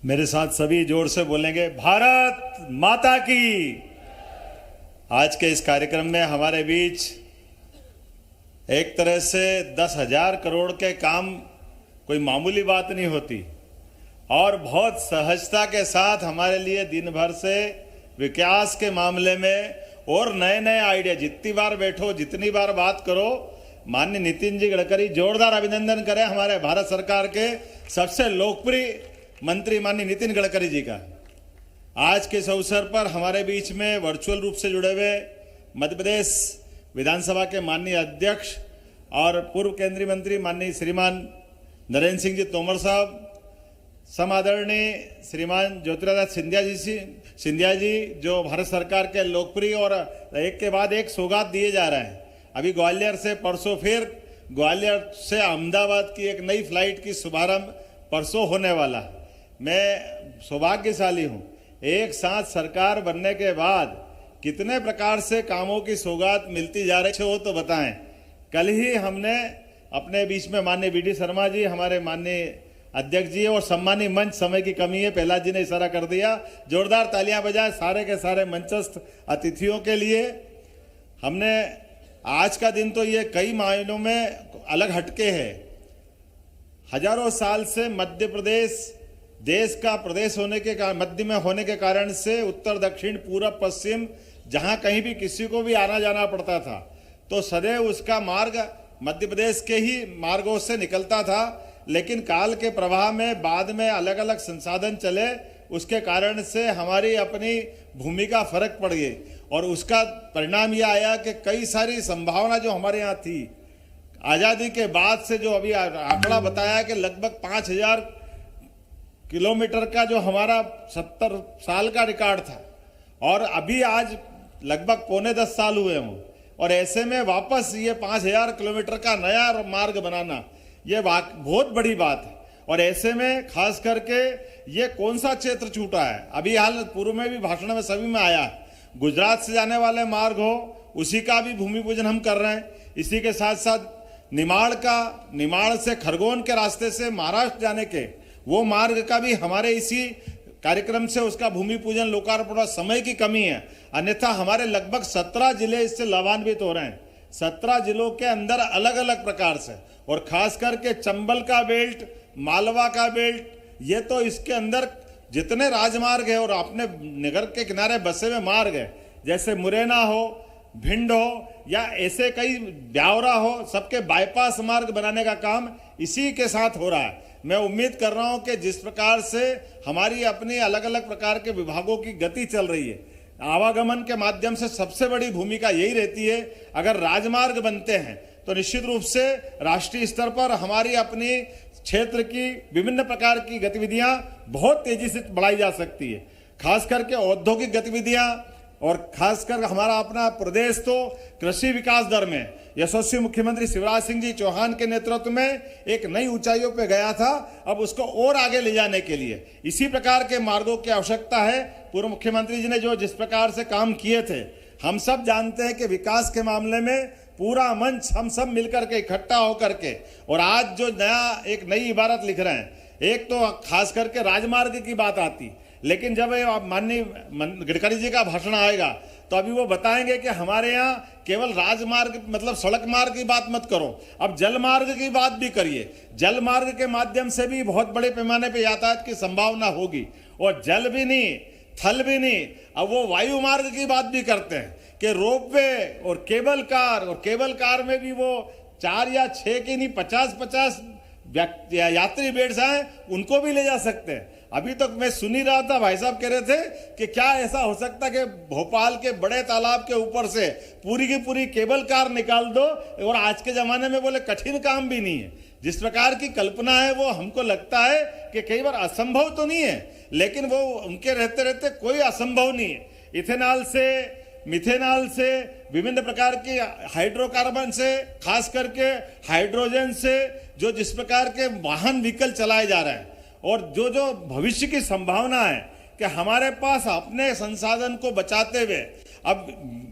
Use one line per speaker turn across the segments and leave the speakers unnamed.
मेरे साथ सभी जोर से बोलेंगे, भारत माता की। आज के इस कार्यक्रम में हमारे बीच एक तरह से 10,000 करोड़ के काम कोई मामूली बात नहीं होती और बहुत सहजता के साथ हमारे लिए दिन भर से विकास के मामले में और नए नए आइडिया, जितनी बार बैठो जितनी बार बात करो, माननीय नितिन जी गडकरी, जोरदार अभिनंदन करें हमारे भारत सरकार के सबसे लोकप्रिय मंत्री माननीय नितिन गडकरी जी का। आज के इस अवसर पर हमारे बीच में वर्चुअल रूप से जुड़े हुए मध्य प्रदेश विधानसभा के माननीय अध्यक्ष और पूर्व केंद्रीय मंत्री माननीय श्रीमान नरेंद्र सिंह जी तोमर साहब, समादरणीय श्रीमान ज्योतिरादित्य सिंधिया जी, जो भारत सरकार के लोकप्रिय और एक के बाद एक सौगात दिए जा रहे हैं। अभी ग्वालियर से परसों फिर ग्वालियर से अहमदाबाद की एक नई फ्लाइट की शुभारंभ परसों होने वाला। मैं सौभाग्यशाली हूँ, एक साथ सरकार बनने के बाद कितने प्रकार से कामों की सौगात मिलती जा रही हो तो बताएं। कल ही हमने अपने बीच में माननीय वीडी शर्मा जी, हमारे माननीय अध्यक्ष जी और सम्मानीय मंच, समय की कमी है, प्रहलाद जी ने इशारा कर दिया, जोरदार तालियां बजाएं सारे के सारे मंचस्थ अतिथियों के लिए। हमने आज का दिन तो ये कई मायनों में अलग हटके है। हजारों साल से मध्य प्रदेश देश का प्रदेश होने के कारण, मध्य में होने के कारण से उत्तर दक्षिण पूरब पश्चिम जहां कहीं भी किसी को भी आना जाना पड़ता था तो सदैव उसका मार्ग मध्य प्रदेश के ही मार्गों से निकलता था। लेकिन काल के प्रवाह में बाद में अलग अलग संसाधन चले, उसके कारण से हमारी अपनी भूमिका फर्क पड़ गई और उसका परिणाम यह आया कि कई सारी संभावना जो हमारे यहाँ थी आज़ादी के बाद से, जो अभी आंकड़ा बताया कि लगभग 5,000 किलोमीटर का जो हमारा 70 साल का रिकॉर्ड था और अभी आज लगभग 9.25 साल हुए हों, और ऐसे में वापस ये 5,000 किलोमीटर का नया मार्ग बनाना ये बहुत बड़ी बात है। और ऐसे में खास करके ये कौन सा क्षेत्र छूटा है, अभी हाल पूर्व में भी भाषण में सभी में आया, गुजरात से जाने वाले मार्ग हो उसी का भी भूमि पूजन हम कर रहे हैं। इसी के साथ साथ निमाड़ से खरगोन के रास्ते से महाराष्ट्र जाने के वो मार्ग का भी हमारे इसी कार्यक्रम से उसका भूमि पूजन लोकार्पण, समय की कमी है, अन्यथा हमारे लगभग 17 जिले इससे लाभान्वित हो रहे हैं। 17 जिलों के अंदर अलग अलग प्रकार से, और खास करके चंबल का बेल्ट, मालवा का बेल्ट, ये तो इसके अंदर जितने राजमार्ग है और अपने नगर के किनारे बसे हुए मार्ग है, जैसे मुरैना हो, भिंड हो या ऐसे कई ब्यावरा हो, सबके बाईपास मार्ग बनाने का काम इसी के साथ हो रहा है। मैं उम्मीद कर रहा हूं कि जिस प्रकार से हमारी अपनी अलग अलग प्रकार के विभागों की गति चल रही है, आवागमन के माध्यम से सबसे बड़ी भूमिका यही रहती है। अगर राजमार्ग बनते हैं तो निश्चित रूप से राष्ट्रीय स्तर पर हमारी अपनी क्षेत्र की विभिन्न प्रकार की गतिविधियां बहुत तेजी से बढ़ाई जा सकती है। खास करके औद्योगिक गतिविधियां, और खासकर हमारा अपना प्रदेश तो कृषि विकास दर में यशस्वी मुख्यमंत्री शिवराज सिंह जी चौहान के नेतृत्व में एक नई ऊंचाइयों पर गया था। अब उसको और आगे ले जाने के लिए इसी प्रकार के मार्गों की आवश्यकता है। पूर्व मुख्यमंत्री जी ने जो जिस प्रकार से काम किए थे, हम सब जानते हैं कि विकास के मामले में पूरा मंच हम सब मिलकर के इकट्ठा होकर के, और आज जो एक नई इबारत लिख रहे हैं, एक तो खास करके राजमार्ग की बात आती, लेकिन जब माननीय गडकरी जी का भाषण आएगा तो अभी वो बताएंगे कि हमारे यहाँ केवल राजमार्ग मतलब सड़क मार्ग की बात मत करो, अब जल मार्ग की बात भी करिए। जल मार्ग के माध्यम से भी बहुत बड़े पैमाने पे यातायात की संभावना होगी, और जल भी नहीं, थल भी नहीं, अब वो वायु मार्ग की बात भी करते हैं कि रोपवे और केबल कार में भी वो 4 या 6 की नहीं 50-50 यात्री बेड्स हैं, उनको भी ले जा सकते हैं। अभी तक मैं सुन ही रहा था, भाई साहब कह रहे थे कि क्या ऐसा हो सकता है कि भोपाल के बड़े तालाब के ऊपर से पूरी की पूरी केबल कार निकाल दो, और आज के जमाने में बोले कठिन काम भी नहीं है। जिस प्रकार की कल्पना है वो हमको लगता है कि कई बार असंभव तो नहीं है, लेकिन वो उनके रहते रहते कोई असंभव नहीं है। इथेनॉल से, मिथेनॉल से, विभिन्न प्रकार की हाइड्रोकार्बन से, खास करके हाइड्रोजन से, जो जिस प्रकार के वाहन व्हीकल चलाए जा रहे हैं, और जो भविष्य की संभावना है कि हमारे पास अपने संसाधन को बचाते हुए अब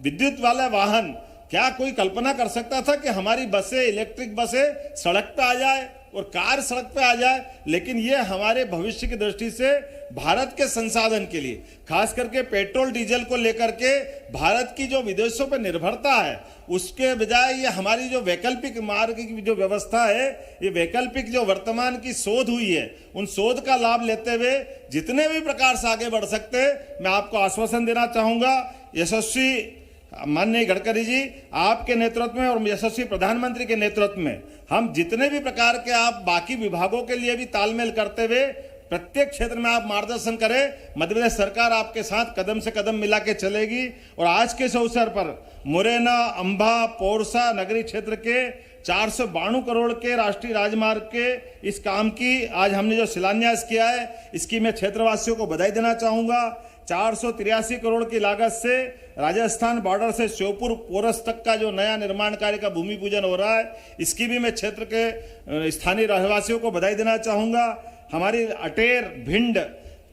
विद्युत वाले वाहन, क्या कोई कल्पना कर सकता था कि हमारी बसें, इलेक्ट्रिक बसें सड़क पे आ जाए और कार सड़क पे आ जाए, लेकिन ये हमारे भविष्य की दृष्टि से भारत के संसाधन के लिए, खास करके पेट्रोल डीजल को लेकर के भारत की जो विदेशों पर निर्भरता है, उसके बजाय ये हमारी जो वैकल्पिक मार्ग की जो व्यवस्था है, ये वैकल्पिक जो वर्तमान की शोध हुई है, उन शोध का लाभ लेते हुए जितने भी प्रकार से आगे बढ़ सकते हैं, मैं आपको आश्वासन देना चाहूंगा। यशस्वी माननीय गडकरी जी, आपके नेतृत्व में और यशस्वी प्रधानमंत्री के नेतृत्व में हम जितने भी प्रकार के आप बाकी विभागों के लिए भी तालमेल करते हुए प्रत्येक क्षेत्र में आप मार्गदर्शन करें, मध्य प्रदेश सरकार आपके साथ कदम से कदम मिला के चलेगी। और आज के इस अवसर पर मुरैना, अंबा, पोरसा नगरीय क्षेत्र के 492 करोड़ के राष्ट्रीय राजमार्ग के इस काम की आज हमने जो शिलान्यास किया है, इसकी मैं क्षेत्रवासियों को बधाई देना चाहूंगा। 483 करोड़ की लागत से राजस्थान बॉर्डर से श्योपुर पोरस तक का जो नया निर्माण कार्य का भूमि पूजन हो रहा है, इसकी भी मैं क्षेत्र के स्थानीय रहवासियों को बधाई देना चाहूंगा। हमारी अटेर भिंड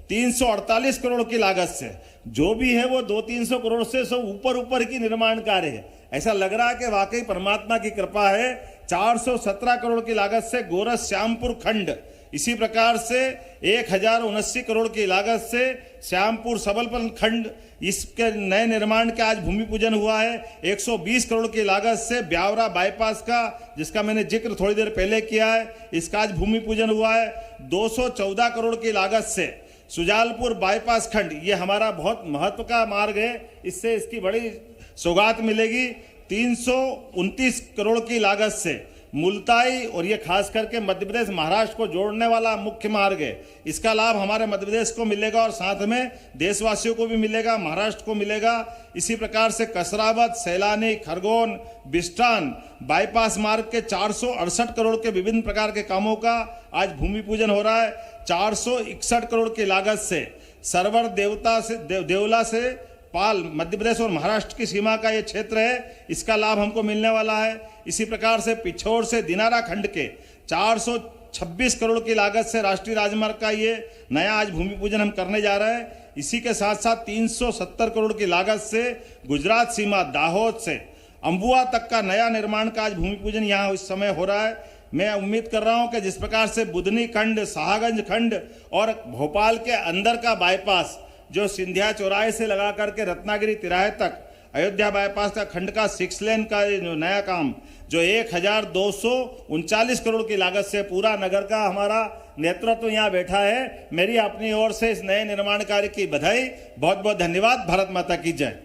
348 करोड़ की लागत से जो भी है वो 200-300 करोड़ से सब ऊपर की निर्माण कार्य है। ऐसा लग रहा है कि वाकई परमात्मा की कृपा है। 417 करोड़ की लागत से गोरस श्यामपुर खंड, इसी प्रकार से 1079 करोड़ की लागत से श्यामपुर सबलपन खंड, इसके नए निर्माण के आज भूमि पूजन हुआ है। 120 करोड़ की लागत से ब्यावरा बाईपास का, जिसका मैंने जिक्र थोड़ी देर पहले किया है, इसका आज भूमि पूजन हुआ है। 214 करोड़ की लागत से सुजालपुर बाईपास खंड, ये हमारा बहुत महत्व का मार्ग है, इससे इसकी बड़ी सौगात मिलेगी। 329 करोड़ की लागत से मुल्ताई, और ये खास करके मध्य प्रदेश महाराष्ट्र को जोड़ने वाला मुख्य मार्ग है, इसका लाभ हमारे मध्य प्रदेश को मिलेगा और साथ में देशवासियों को भी मिलेगा, महाराष्ट्र को मिलेगा। इसी प्रकार से कसरावत, सैलानी, खरगोन, बिस्टान बाईपास मार्ग के 468 करोड़ के विभिन्न प्रकार के कामों का आज भूमि पूजन हो रहा है। 461 करोड़ की लागत से सरवर देवला से पाल, मध्य प्रदेश और महाराष्ट्र की सीमा का ये क्षेत्र है, इसका लाभ हमको मिलने वाला है। इसी प्रकार से पिछोर से दिनारा खंड के 426 करोड़ की लागत से राष्ट्रीय राजमार्ग का ये नया आज भूमि पूजन हम करने जा रहे हैं। इसी के साथ साथ 370 करोड़ की लागत से गुजरात सीमा दाहोद से अंबुआ तक का नया निर्माण का आज भूमि पूजन यहाँ इस समय हो रहा है। मैं उम्मीद कर रहा हूँ कि जिस प्रकार से बुधनी खंड, शाहगंज खंड और भोपाल के अंदर का बाईपास जो सिंधिया चौराहे से लगा करके रत्नागिरी तिराहे तक अयोध्या बाईपास का खंड का 6 लेन का नया काम जो 1239 करोड़ की लागत से पूरा नगर का हमारा नेतृत्व यहाँ बैठा है, मेरी अपनी ओर से इस नए निर्माण कार्य की बधाई। बहुत बहुत धन्यवाद। भारत माता की जय।